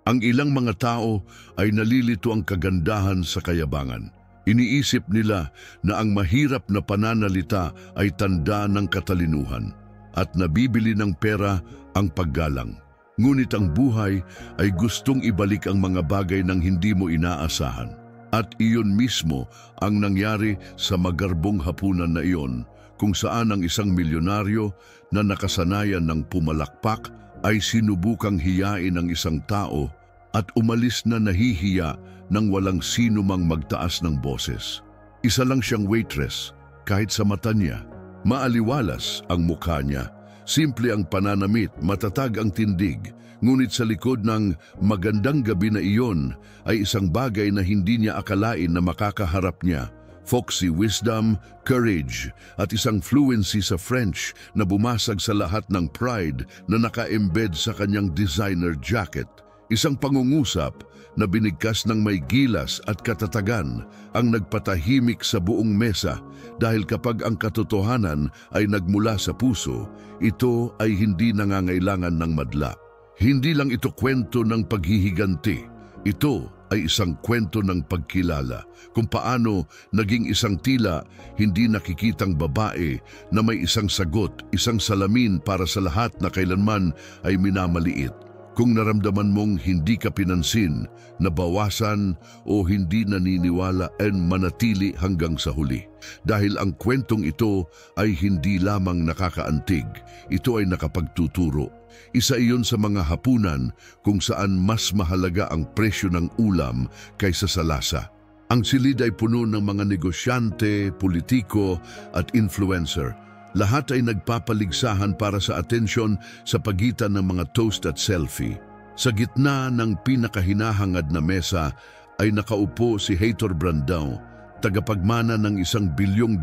Ang ilang mga tao ay nalilito ang kagandahan sa kayabangan. Iniisip nila na ang mahirap na pananalita ay tanda ng katalinuhan at nabibili ng pera ang paggalang. Ngunit ang buhay ay gustong ibalik ang mga bagay ng hindi mo inaasahan. At iyon mismo ang nangyari sa magarbong hapunan na iyon, kung saan ang isang milyonaryo na nakasanayan ng pumalakpak ay sinubukang hiyain ang isang tao at umalis na nahihiya nang walang sino mang magtaas ng boses. Isa lang siyang waitress, kahit sa mata niya, maaliwalas ang mukha niya. Simple ang pananamit, matatag ang tindig, ngunit sa likod ng magandang gabi na iyon ay isang bagay na hindi niya akalain na makakaharap niya. Foxy wisdom, courage, at isang fluency sa French na bumasag sa lahat ng pride na naka-embed sa kanyang designer jacket. Isang pangungusap na binigkas ng may gilas at katatagan ang nagpatahimik sa buong mesa dahil kapag ang katotohanan ay nagmula sa puso, ito ay hindi nangangailangan ng madla. Hindi lang ito kwento ng paghihiganti. Ito ay isang kwento ng pagkilala kung paano naging isang tila hindi nakikitang babae na may isang sagot, isang salamin para sa lahat na kailanman ay minamaliit. Kung naramdaman mong hindi ka pinansin, nabawasan o hindi naniniwala and manatili hanggang sa huli. Dahil ang kwentong ito ay hindi lamang nakakaantig, ito ay nakapagtuturo. Isa iyon sa mga hapunan kung saan mas mahalaga ang presyo ng ulam kaysa sa lasa. Ang silid ay puno ng mga negosyante, politiko at influencer. Lahat ay nagpapaligsahan para sa atensyon sa pagitan ng mga toast at selfie. Sa gitna ng pinakahinahangad na mesa ay nakaupo si Heitor Brandão, tagapagmana ng $1 bilyong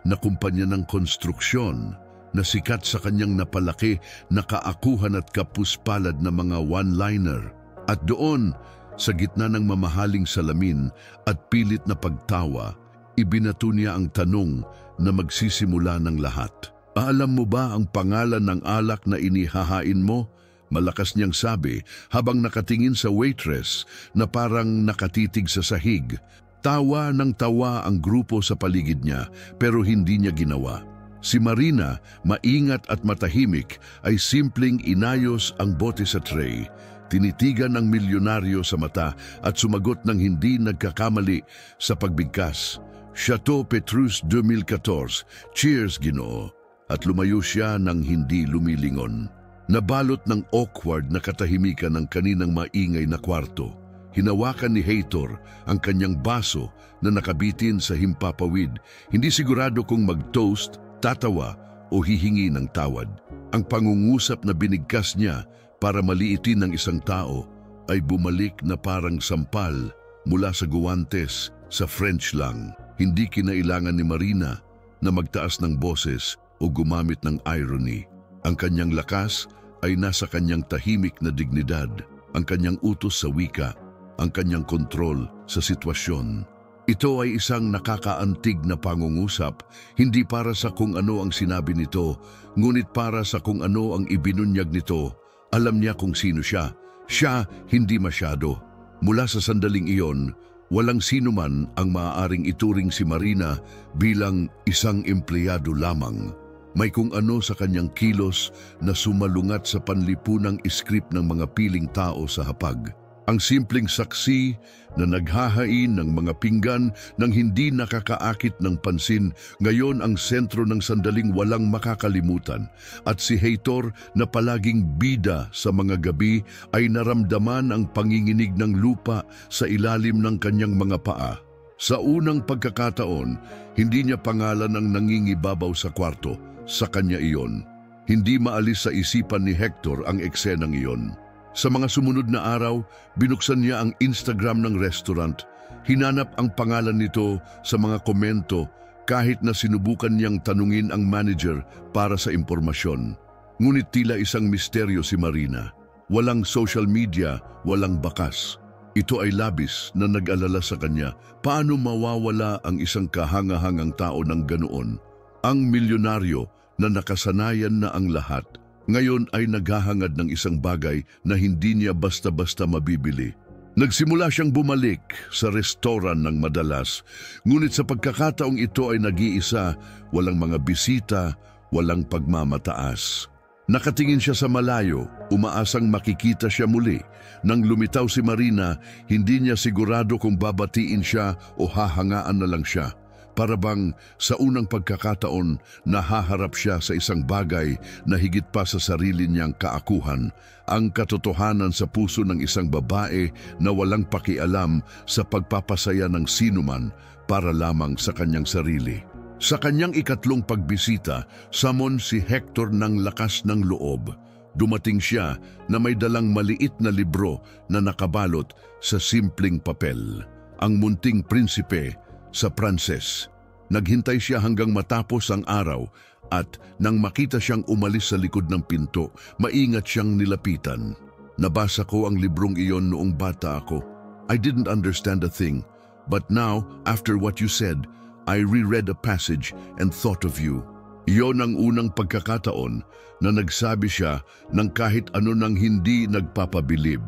na kumpanya ng konstruksyon na sikat sa kanyang napalaki na kaakuhan at kapuspalad na mga one-liner. At doon, sa gitna ng mamahaling salamin at pilit na pagtawa, ibinato niya ang tanong na magsisimula ng lahat. Alam mo ba ang pangalan ng alak na inihahain mo? Malakas niyang sabi habang nakatingin sa waitress na parang nakatitig sa sahig. Tawa ng tawa ang grupo sa paligid niya pero hindi niya ginawa. Si Marina, maingat at matahimik, ay simpleng inayos ang bote sa tray. Tinitigan ang milyonaryo sa mata at sumagot ng hindi nagkakamali sa pagbigkas. Chateau Petrus 2014, cheers Ginoo. At lumayo siya nang hindi lumilingon. Nabalot ng awkward na katahimikan ng kaninang maingay na kwarto. Hinawakan ni Heitor ang kanyang baso na nakabitin sa himpapawid. Hindi sigurado kung mag-toast, tatawa o hihingi ng tawad. Ang pangungusap na binigkas niya para maliitin ng isang tao ay bumalik na parang sampal mula sa guwantes sa French lang. Hindi kinailangan ni Marina na magtaas ng boses o gumamit ng irony. Ang kanyang lakas ay nasa kanyang tahimik na dignidad, ang kanyang utos sa wika, ang kanyang kontrol sa sitwasyon. Ito ay isang nakakaantig na pangungusap, hindi para sa kung ano ang sinabi nito, ngunit para sa kung ano ang ibinunyag nito. Alam niya kung sino siya. Siya hindi masyado. Mula sa sandaling iyon, walang sino man ang maaaring ituring si Marina bilang isang empleyado lamang. May kung ano sa kanyang kilos na sumalungat sa panlipunang iskrip ng mga piling tao sa hapag. Ang simpleng saksi na naghahain ng mga pinggan nang hindi nakakaakit ng pansin, ngayon ang sentro ng sandaling walang makakalimutan. At si Heitor na palaging bida sa mga gabi ay naramdaman ang panginginig ng lupa sa ilalim ng kanyang mga paa. Sa unang pagkakataon, hindi niya pangalan ang nangingibabaw sa kwarto. Sa kanya iyon. Hindi maalis sa isipan ni Hector ang eksenang iyon. Sa mga sumunod na araw, binuksan niya ang Instagram ng restaurant. Hinanap ang pangalan nito sa mga komento kahit na sinubukan niyang tanungin ang manager para sa impormasyon. Ngunit tila isang misteryo si Marina. Walang social media, walang bakas. Ito ay labis na nag-alala sa kanya. Paano mawawala ang isang kahangahangang tao ng ganoon? Ang milyonaryo na nakasanayan na ang lahat, Ngayon ay naghahangad ng isang bagay na hindi niya basta-basta mabibili. Nagsimula siyang bumalik sa restoran ng madalas, ngunit sa pagkakataong ito ay nag-iisa, walang mga bisita, walang pagmamataas. Nakatingin siya sa malayo, umaasang makikita siya muli. Nang lumitaw si Marina, hindi niya sigurado kung babatiin siya o hahangaan na lang siya. Para bang sa unang pagkakataon, nahaharap siya sa isang bagay na higit pa sa sarili niyang kaakuhan, ang katotohanan sa puso ng isang babae na walang pakialam sa pagpapasaya ng sinuman para lamang sa kanyang sarili. Sa kanyang ikatlong pagbisita, samon si Hector ng lakas ng loob. Dumating siya na may dalang maliit na libro na nakabalot sa simpleng papel. Ang Munting Prinsipe sa Pranses. Naghintay siya hanggang matapos ang araw at nang makita siyang umalis sa likod ng pinto, maingat siyang nilapitan. Nabasa ko ang librong iyon noong bata ako. I didn't understand a thing, but now, after what you said, I reread a passage and thought of you. Iyon ang unang pagkakataon na nagsabi siya ng kahit ano nang hindi nagpapabilib.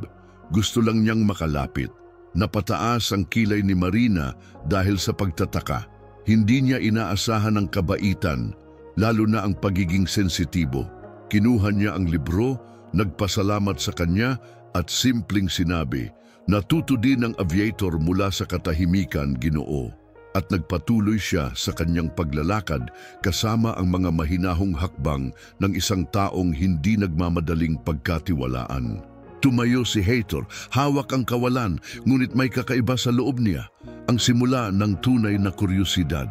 Gusto lang niyang makalapit. Napataas ang kilay ni Marina dahil sa pagtataka. Hindi niya inaasahan ang kabaitan, lalo na ang pagiging sensitibo. Kinuha niya ang libro, nagpasalamat sa kanya at simpleng sinabi, "Natuto din ang aviator mula sa katahimikan, Ginoo." At nagpatuloy siya sa kanyang paglalakad kasama ang mga mahinahong hakbang ng isang taong hindi nagmamadaling pagkatiwalaan. Tumayo si Hector, hawak ang kawalan, ngunit may kakaiba sa loob niya, ang simula ng tunay na kuryosidad.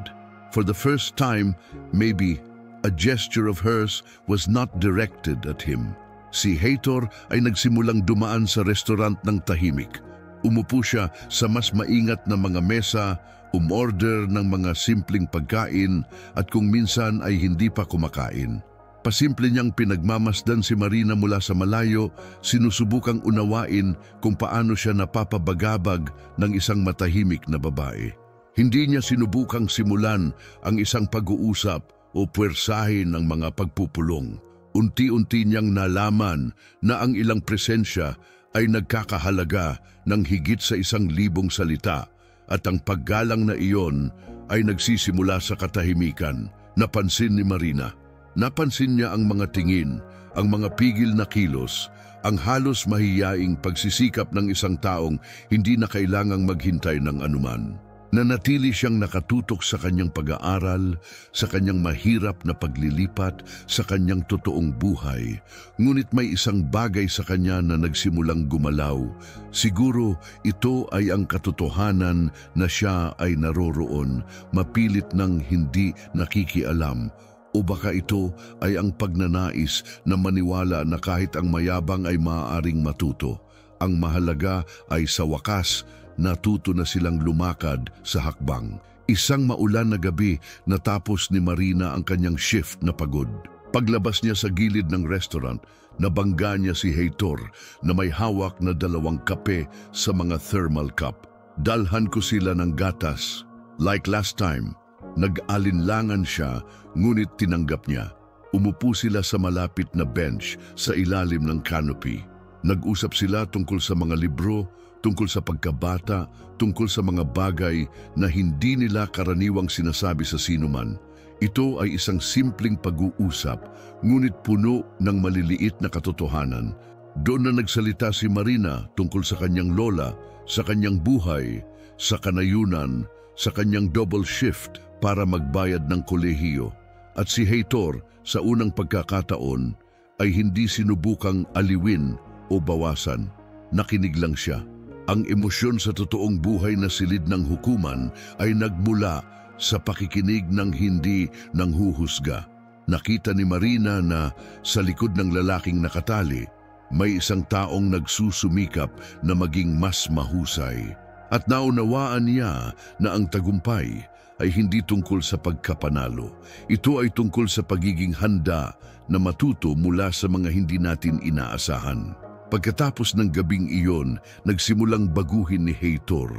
For the first time, maybe, a gesture of hers was not directed at him. Si Hector ay nagsimulang dumaan sa restaurant ng tahimik. Umupo siya sa mas maingat na mga mesa, umorder ng mga simpleng pagkain at kung minsan ay hindi pa kumakain. Pasimple niyang pinagmamasdan si Marina mula sa malayo, sinusubukang unawain kung paano siya napapabagabag ng isang matahimik na babae. Hindi niya sinubukang simulan ang isang pag-uusap o puwersahin ng mga pagpupulong. Unti-unti niyang nalaman na ang ilang presensya ay nagkakahalaga ng higit sa 1,000 salita at ang paggalang na iyon ay nagsisimula sa katahimikan. Napansin ni Marina. Napansin niya ang mga tingin, ang mga pigil na kilos, ang halos mahiyaing pagsisikap ng isang taong hindi na kailangang maghintay ng anuman. Nanatili siyang nakatutok sa kanyang pag-aaral, sa kanyang mahirap na paglilipat, sa kanyang totoong buhay. Ngunit may isang bagay sa kanya na nagsimulang gumalaw. Siguro ito ay ang katotohanan na siya ay naroroon, mapilit ng hindi nakikialam. O baka ito ay ang pagnanais na maniwala na kahit ang mayabang ay maaaring matuto. Ang mahalaga ay sa wakas, natuto na silang lumakad sa hakbang. Isang maulan na gabi natapos ni Marina ang kanyang shift na pagod. Paglabas niya sa gilid ng restaurant, nabangga niya si Hector na may hawak na 2 kape sa mga thermal cup. "Dalhan ko sila ng gatas." Like last time, nag-alinlangan siya ngunit tinanggap niya. Umupo sila sa malapit na bench sa ilalim ng canopy. Nag-usap sila tungkol sa mga libro, tungkol sa pagkabata, tungkol sa mga bagay na hindi nila karaniwang sinasabi sa sinuman. Ito ay isang simpleng pag-uusap, ngunit puno ng maliliit na katotohanan. Doon na nagsalita si Marina tungkol sa kanyang lola, sa kanyang buhay, sa kanayunan, sa kanyang double shift para magbayad ng kolehiyo. At si Hector, sa unang pagkakataon, ay hindi sinubukang aliwin o bawasan. Nakinig lang siya. Ang emosyon sa totoong buhay na silid ng hukuman ay nagmula sa pakikinig ng hindi nanghuhusga. Nakita ni Marina na sa likod ng lalaking nakatali, may isang taong nagsusumikap na maging mas mahusay. At naunawaan niya na ang tagumpay ay hindi tungkol sa pagkapanalo. Ito ay tungkol sa pagiging handa na matuto mula sa mga hindi natin inaasahan. Pagkatapos ng gabing iyon, nagsimulang baguhin ni Hector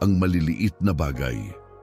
ang maliliit na bagay.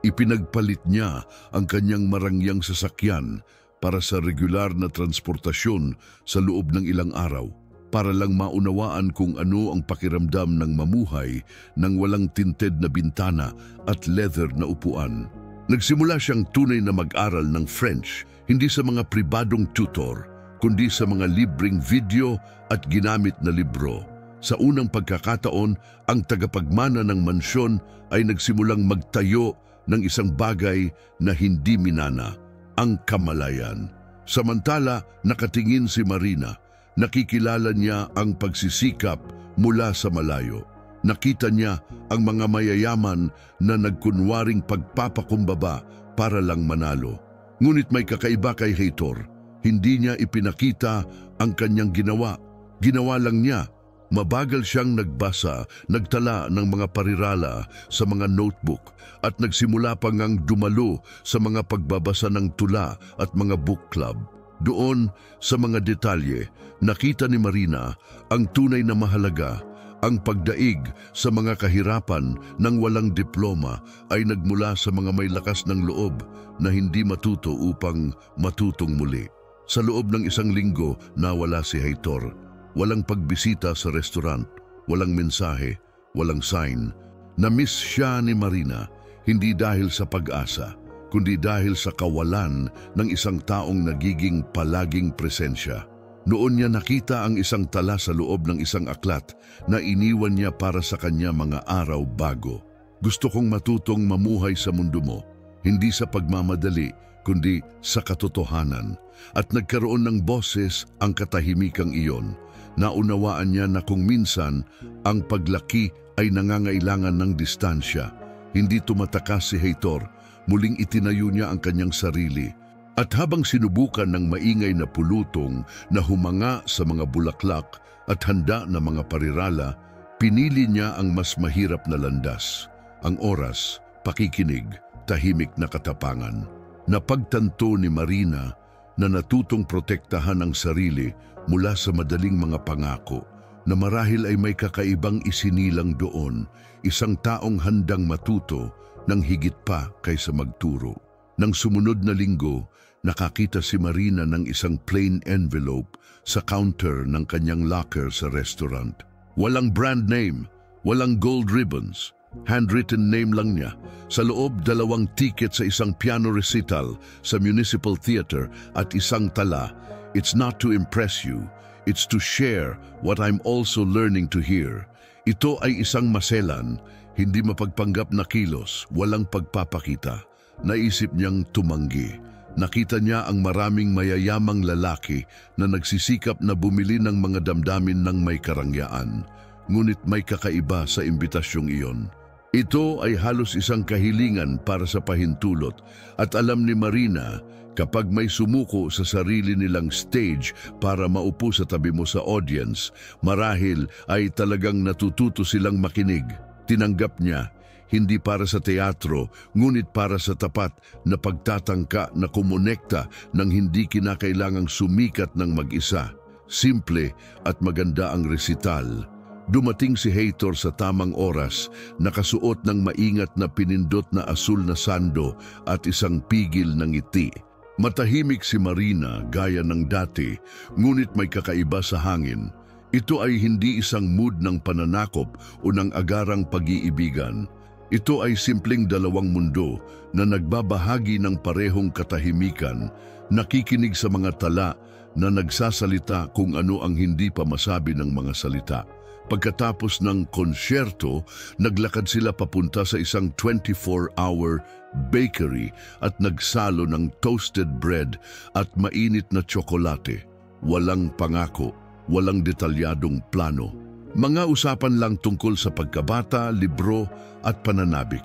Ipinagpalit niya ang kanyang marangyang sasakyan para sa regular na transportasyon sa loob ng ilang araw, para lang maunawaan kung ano ang pakiramdam ng mamuhay ng walang tinted na bintana at leather na upuan. Nagsimula siyang tunay na mag-aral ng French, hindi sa mga pribadong tutor, kundi sa mga libreng video at ginamit na libro. Sa unang pagkakataon, ang tagapagmana ng mansyon ay nagsimulang magtayo ng isang bagay na hindi minana, ang kamalayan. Samantala, nakatingin si Marina. Nakikilala niya ang pagsisikap mula sa malayo. Nakita niya ang mga mayayaman na nagkunwaring pagpapakumbaba para lang manalo. Ngunit may kakaiba kay Heitor. Hindi niya ipinakita ang kanyang ginawa. Ginawa lang niya. Mabagal siyang nagbasa, nagtala ng mga parirala sa mga notebook at nagsimula pa ngang dumalo sa mga pagbabasa ng tula at mga book club. Doon, sa mga detalye, nakita ni Marina ang tunay na mahalaga. Ang pagdaig sa mga kahirapan ng walang diploma ay nagmula sa mga may lakas ng loob na hindi matuto upang matutong muli. Sa loob ng isang linggo, nawala si Heitor. Walang pagbisita sa restaurant, walang mensahe, walang sign. Na-miss siya ni Marina, hindi dahil sa pag-asa, kundi dahil sa kawalan ng isang taong nagiging palaging presensya. Noon niya nakita ang isang tala sa loob ng isang aklat na iniwan niya para sa kanya mga araw bago. Gusto kong matutong mamuhay sa mundo mo, hindi sa pagmamadali, kundi sa katotohanan. At nagkaroon ng boses ang katahimikang iyon. Naunawaan niya na kung minsan ang paglaki ay nangangailangan ng distansya. Hindi tumatakas si Heitor, muling itinayo niya ang kanyang sarili. At habang sinubukan ng maingay na pulutong na humanga sa mga bulaklak at handa na mga parirala, pinili niya ang mas mahirap na landas. Ang oras, pakikinig, tahimik na katapangan. Napagtanto ni Marina na natutong protektahan ang sarili mula sa madaling mga pangako, na marahil ay may kakaibang isinilang doon, isang taong handang matuto ng higit pa kaysa magturo. Nang sumunod na linggo, nakakita si Marina ng isang plain envelope sa counter ng kanyang locker sa restaurant. Walang brand name, walang gold ribbons, handwritten name lang niya. Sa loob, 2 ticket sa isang piano recital sa Municipal Theater at isang tala. It's not to impress you, it's to share what I'm also learning to hear. Ito ay isang maselan, hindi mapagpanggap na kilos, walang pagpapakita. Naisip niyang tumanggi. Nakita niya ang maraming mayayamang lalaki na nagsisikap na bumili ng mga damdamin ng may karangyaan. Ngunit may kakaiba sa imbitasyong iyon. Ito ay halos isang kahilingan para sa pahintulot at alam ni Marina, kapag may sumuko sa sarili nilang stage para maupo sa tabi mo sa audience, marahil ay talagang natututo silang makinig. Tinanggap niya, hindi para sa teatro, ngunit para sa tapat na pagtatangka na kumonekta ng hindi kinakailangang sumikat ng mag-isa. Simple at maganda ang resital. Dumating si Heitor sa tamang oras, nakasuot ng maingat na pinindot na asul na sando at isang pigil ng ngiti. Matahimik si Marina gaya ng dati, ngunit may kakaiba sa hangin. Ito ay hindi isang mood ng pananakop o ng agarang pag-iibigan. Ito ay simpleng 2 mundo na nagbabahagi ng parehong katahimikan, nakikinig sa mga tala na nagsasalita kung ano ang hindi pa masabi ng mga salita. Pagkatapos ng konsyerto, naglakad sila papunta sa isang 24-hour bakery at nagsalo ng toasted bread at mainit na tsokolate. Walang pangako, walang detalyadong plano. Mga usapan lang tungkol sa pagkabata, libro at pananabik.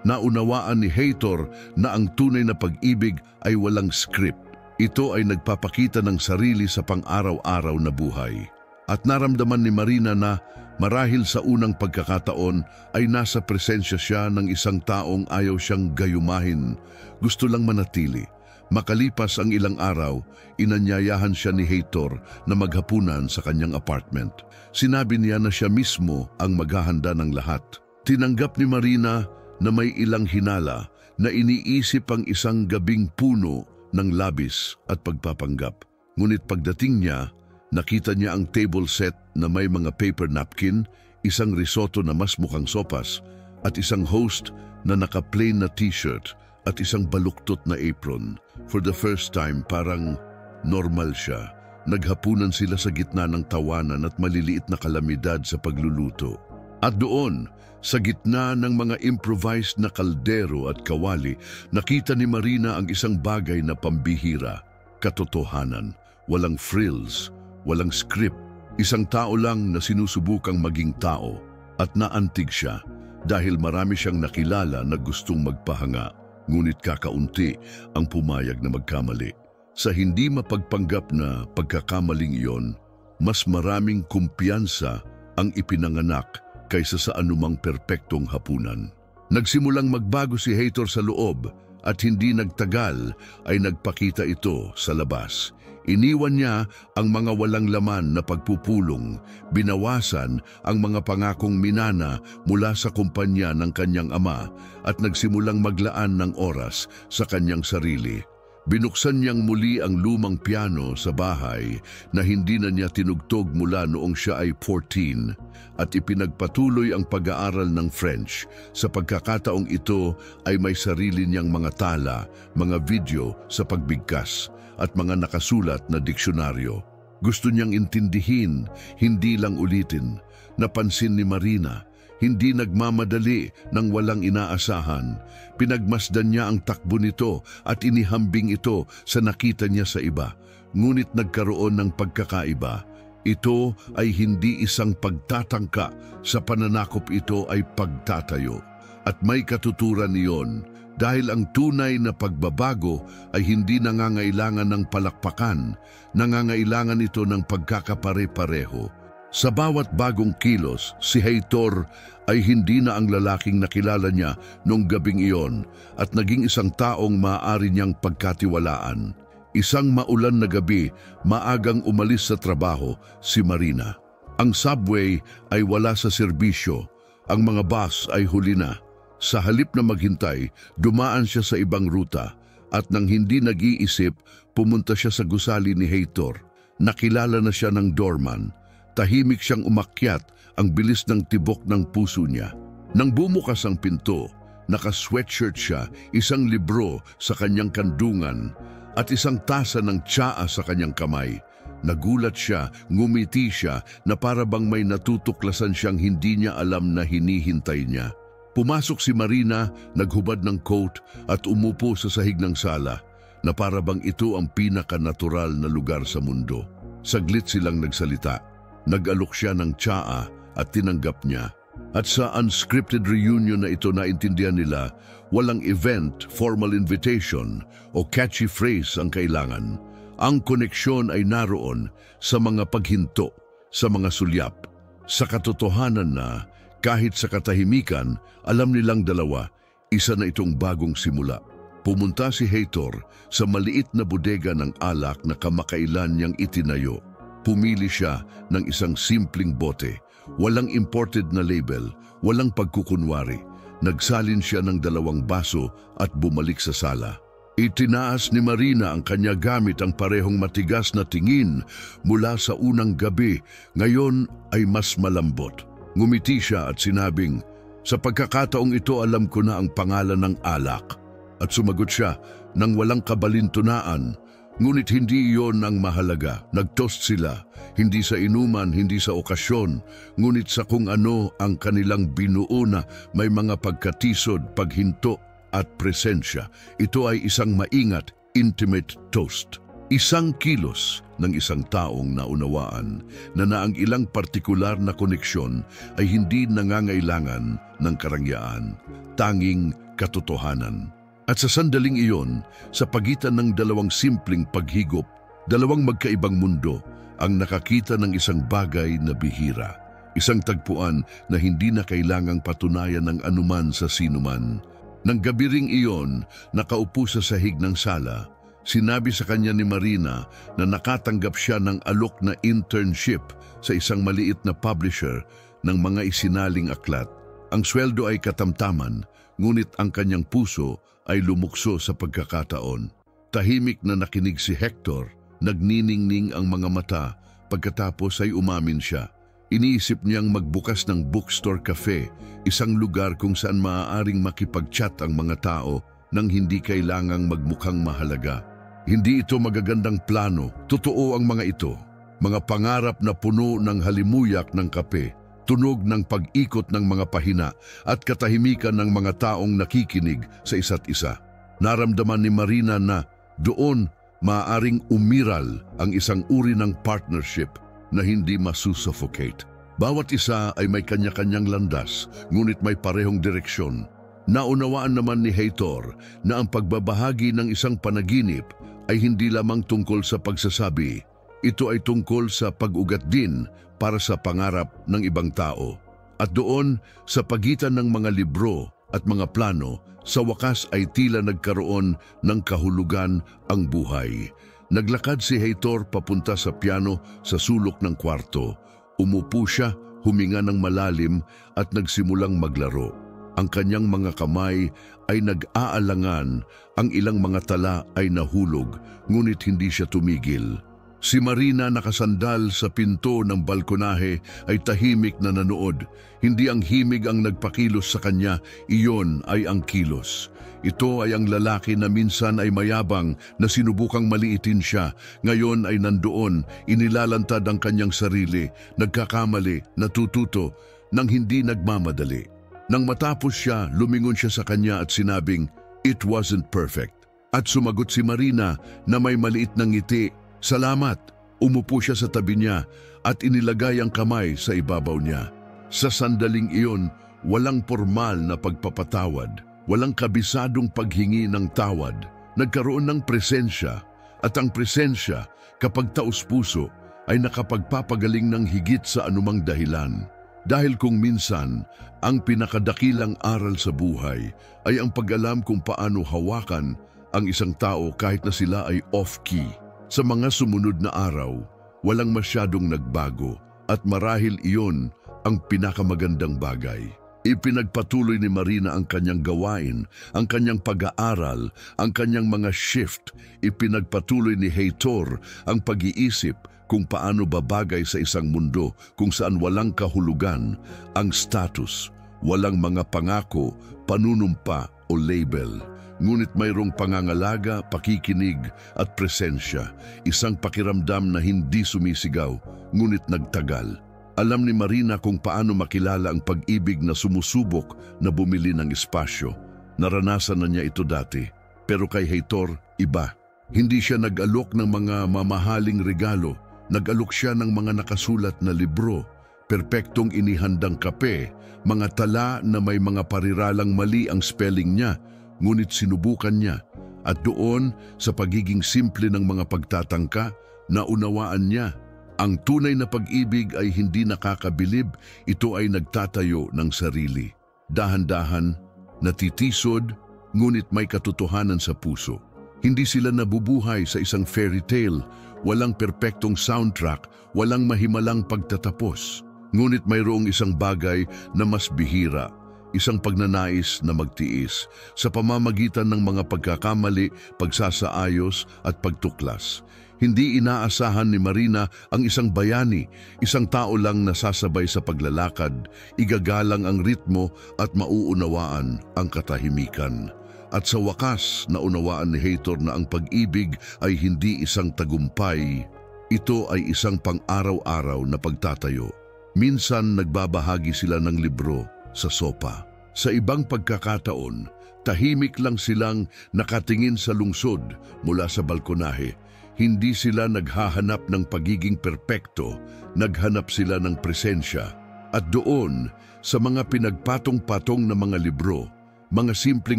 Naunawaan ni Heitor na ang tunay na pag-ibig ay walang script. Ito ay nagpapakita ng sarili sa pang-araw-araw na buhay. At naramdaman ni Marina na marahil sa unang pagkakataon ay nasa presensya siya ng isang taong ayaw siyang gayumahin. Gusto lang manatili. Makalipas ang ilang araw, inanyayahan siya ni Heitor na maghapunan sa kanyang apartment. Sinabi niya na siya mismo ang maghahanda ng lahat. Tinanggap ni Marina na may ilang hinala na iniisip ang isang gabing puno ng labis at pagpapanggap. Ngunit pagdating niya, nakita niya ang table set na may mga paper napkin, isang risotto na mas mukhang sopas, at isang host na naka-plain na t-shirt at isang baluktot na apron. For the first time, parang normal siya. Naghapunan sila sa gitna ng tawanan at maliliit na kalamidad sa pagluluto. At doon, sa gitna ng mga improvised na kaldero at kawali, nakita ni Marina ang isang bagay na pambihira, katotohanan. Walang frills, walang script. Isang tao lang na sinusubukang maging tao at naantig siya dahil marami siyang nakilala na gustong magpahanga, ngunit kakaunti ang pumayag na magkamali. Sa hindi mapagpanggap na pagkakamaling iyon, mas maraming kumpiyansa ang ipinanganak kaysa sa anumang perpektong hapunan. Nagsimulang magbago si Heitor sa loob at hindi nagtagal ay nagpakita ito sa labas. Iniwan niya ang mga walang laman na pagpupulong, binawasan ang mga pangakong minana mula sa kumpanya ng kanyang ama at nagsimulang maglaan ng oras sa kanyang sarili. Binuksan niyang muli ang lumang piano sa bahay na hindi na niya tinugtog mula noong siya ay 14 at ipinagpatuloy ang pag-aaral ng French. Sa pagkakataong ito ay may sarili niyang mga tala, mga video sa pagbigkas at mga nakasulat na diksyonaryo. Gusto niyang intindihin, hindi lang ulitin. Napansin ni Marina, hindi nagmamadali nang walang inaasahan. Pinagmasdan niya ang takbo nito at inihambing ito sa nakita niya sa iba. Ngunit nagkaroon ng pagkakaiba. Ito ay hindi isang pagtatangka, sa pananakop ito ay pagtatayo. At may katuturan iyon. Dahil ang tunay na pagbabago ay hindi nangangailangan ng palakpakan, nangangailangan ito ng pagkakapare-pareho. Sa bawat bagong kilos, si Heitor ay hindi na ang lalaking nakilala niya noong gabing iyon at naging isang taong maaari niyang pagkatiwalaan. Isang maulan na gabi, maagang umalis sa trabaho si Marina. Ang subway ay wala sa serbisyo, ang mga bus ay huli na. Sa halip na maghintay, dumaan siya sa ibang ruta at nang hindi nag-iisip, pumunta siya sa gusali ni Heitor. Nakilala na siya ng doorman. Tahimik siyang umakyat, ang bilis ng tibok ng puso niya. Nang bumukas ang pinto, naka-sweatshirt siya, isang libro sa kanyang kandungan at isang tasa ng tsaa sa kanyang kamay. Nagulat siya, ngumiti siya na para bang may natutuklasan siyang hindi niya alam na hinihintay niya. Pumasok si Marina, naghubad ng coat at umupo sa sahig ng sala na para bang ito ang pinaka-natural na lugar sa mundo. Saglit silang nagsalita. Nag-alok siya ng tsaa at tinanggap niya. At sa unscripted reunion na ito naintindihan nila, walang event, formal invitation o catchy phrase ang kailangan. Ang koneksyon ay naroon sa mga paghinto, sa mga sulyap, sa katotohanan na kahit sa katahimikan, alam nilang dalawa, isa na itong bagong simula. Pumunta si Heitor sa maliit na bodega ng alak na kamakailan niyang itinayo. Pumili siya ng isang simpleng bote, walang imported na label, walang pagkukunwari. Nagsalin siya ng 2 baso at bumalik sa sala. Itinaas ni Marina ang kanya gamit ang parehong matigas na tingin mula sa unang gabi, ngayon ay mas malambot. Ngumiti siya at sinabing, "Sa pagkakataong ito alam ko na ang pangalan ng alak." At sumagot siya nang walang kabalintunaan, ngunit hindi iyon ang mahalaga. Nagtoast sila, hindi sa inuman, hindi sa okasyon, ngunit sa kung ano ang kanilang binuo na may mga pagkatisod, paghinto at presensya. Ito ay isang maingat, intimate toast. Isang kilos ng isang taong naunawaan na ang ilang partikular na koneksyon ay hindi nangangailangan ng karangyaan, tanging katotohanan. At sa sandaling iyon, sa pagitan ng 2 simpleng paghigop, 2 magkaibang mundo ang nakakita ng isang bagay na bihira. Isang tagpuan na hindi na kailangang patunayan ng anuman sa sinuman. Nang gabi ring iyon, nakaupo sa sahig ng sala, sinabi sa kanya ni Marina na nakatanggap siya ng alok na internship sa isang maliit na publisher ng mga isinaling aklat. Ang sweldo ay katamtaman, ngunit ang kanyang puso ay lumukso sa pagkakataon. Tahimik na nakinig si Hector, nagniningning ang mga mata, pagkatapos ay umamin siya. Iniisip niyang magbukas ng bookstore cafe, isang lugar kung saan maaaring makipag-chat ang mga tao nang hindi kailangang magmukhang mahalaga. Hindi ito magagandang plano, totoo ang mga ito. Mga pangarap na puno ng halimuyak ng kape, tunog ng pag-ikot ng mga pahina at katahimikan ng mga taong nakikinig sa isa't isa. Naramdaman ni Marina na doon maaaring umiral ang isang uri ng partnership na hindi masusuffocate. Bawat isa ay may kanya-kanyang landas, ngunit may parehong direksyon. Naunawaan naman ni Hector na ang pagbabahagi ng isang panaginip ay hindi lamang tungkol sa pagsasabi. Ito ay tungkol sa pag-ugat din para sa pangarap ng ibang tao. At doon, sa pagitan ng mga libro at mga plano, sa wakas ay tila nagkaroon ng kahulugan ang buhay. Naglakad si Hector papunta sa piano sa sulok ng kwarto. Umupo siya, huminga ng malalim at nagsimulang maglaro. Ang kanyang mga kamay ay nag-aalangan, ang ilang mga tala ay nahulog, ngunit hindi siya tumigil. Si Marina nakasandal sa pinto ng balkonahe ay tahimik na nanood. Hindi ang himig ang nagpakilos sa kanya, iyon ay ang kilos. Ito ay ang lalaki na minsan ay mayabang na sinubukang maliitin siya. Ngayon ay nandoon, inilalantad ang kanyang sarili, nagkakamali, natututo, nang hindi nagmamadali. Nang matapos siya, lumingon siya sa kanya at sinabing, "It wasn't perfect." At sumagot si Marina na may maliit na ngiti, "Salamat." Umupo siya sa tabi niya at inilagay ang kamay sa ibabaw niya. Sa sandaling iyon, walang formal na pagpapatawad, walang kabisadong paghingi ng tawad. Nagkaroon ng presensya, at ang presensya, kapag taos-puso, ay nakapagpapagaling ng higit sa anumang dahilan. Dahil kung minsan, ang pinakadakilang aral sa buhay ay ang pag-alam kung paano hawakan ang isang tao kahit na sila ay off-key. Sa mga sumunod na araw, walang masyadong nagbago at marahil iyon ang pinakamagandang bagay. Ipinagpatuloy ni Marina ang kanyang gawain, ang kanyang pag-aaral, ang kanyang mga shift. Ipinagpatuloy ni Hector ang pag-iisip kung paano babagay sa isang mundo kung saan walang kahulugan ang status, walang mga pangako, panunumpa o label. Ngunit mayroong pangangalaga, pakikinig at presensya, isang pakiramdam na hindi sumisigaw, ngunit nagtagal. Alam ni Marina kung paano makilala ang pag-ibig na sumusubok na bumili ng espasyo. Naranasan na niya ito dati. Pero kay Hector, iba. Hindi siya nag-alok ng mga mamahaling regalo. Nag-alok siya ng mga nakasulat na libro, perpektong inihandang kape, mga tala na may mga pariralang mali ang spelling niya, ngunit sinubukan niya. At doon, sa pagiging simple ng mga pagtatangka, naunawaan niya. Ang tunay na pag-ibig ay hindi nakakabilib, ito ay nagtatayo ng sarili. Dahan-dahan, natitisod, ngunit may katotohanan sa puso. Hindi sila nabubuhay sa isang fairy tale, walang perpektong soundtrack, walang mahimalang pagtatapos. Ngunit mayroong isang bagay na mas bihira, isang pagnanais na magtiis sa pamamagitan ng mga pagkakamali, pagsasaayos at pagtuklas. Hindi inaasahan ni Marina ang isang bayani, isang tao lang na sasabay sa paglalakad, igagalang ang ritmo at mauunawaan ang katahimikan. At sa wakas, naunawaan ni Hector na ang pag-ibig ay hindi isang tagumpay, ito ay isang pang-araw-araw na pagtatayo. Minsan nagbabahagi sila ng libro sa sopa. Sa ibang pagkakataon, tahimik lang silang nakatingin sa lungsod mula sa balkonahe. Hindi sila naghahanap ng pagiging perpekto, naghanap sila ng presensya. At doon, sa mga pinagpatong-patong na mga libro, mga simpleng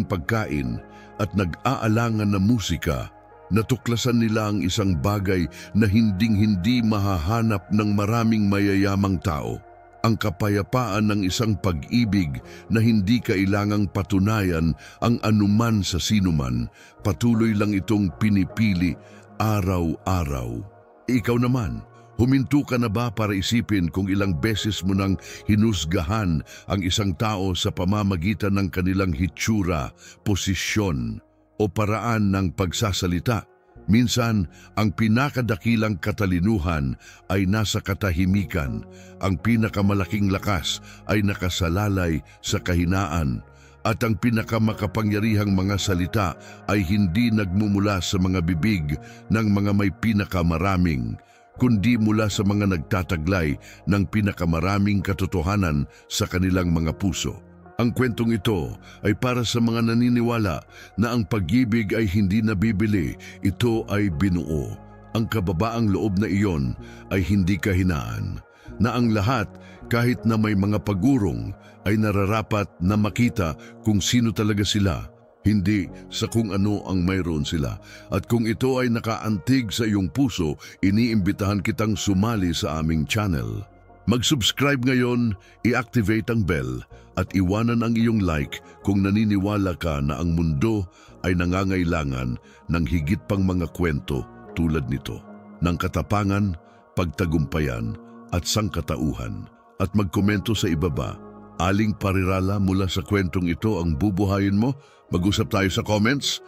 pagkain at nag-aalangan na musika, natuklasan nila ang isang bagay na hinding-hindi mahahanap ng maraming mayayamang tao. Ang kapayapaan ng isang pag-ibig na hindi kailangang patunayan ang anuman sa sinuman, patuloy lang itong pinipili araw-araw. Ikaw naman, huminto ka na ba para isipin kung ilang beses mo nang hinusgahan ang isang tao sa pamamagitan ng kanilang hitsura, posisyon, o paraan ng pagsasalita. Minsan, ang pinakadakilang katalinuhan ay nasa katahimikan. Ang pinakamalaking lakas ay nakasalalay sa kahinaan. At ang pinakamakapangyarihang mga salita ay hindi nagmumula sa mga bibig ng mga may pinakamaraming, kundi mula sa mga nagtataglay ng pinakamaraming katotohanan sa kanilang mga puso. Ang kwentong ito ay para sa mga naniniwala na ang pag-ibig ay hindi nabibili, ito ay binuo. Ang kababaang loob na iyon ay hindi kahinaan, na ang lahat, kahit na may mga pagurong, ay nararapat na makita kung sino talaga sila, hindi sa kung ano ang mayroon sila. At kung ito ay nakaantig sa iyong puso, iniimbitahan kitang sumali sa aming channel. Mag-subscribe ngayon, i-activate ang bell, at iwanan ang iyong like kung naniniwala ka na ang mundo ay nangangailangan ng higit pang mga kwento tulad nito, ng katapangan, pagtagumpayan at sangkatauhan. At magkomento sa ibaba, aling parirala mula sa kwentong ito ang bubuhayin mo? Mag-usap tayo sa comments.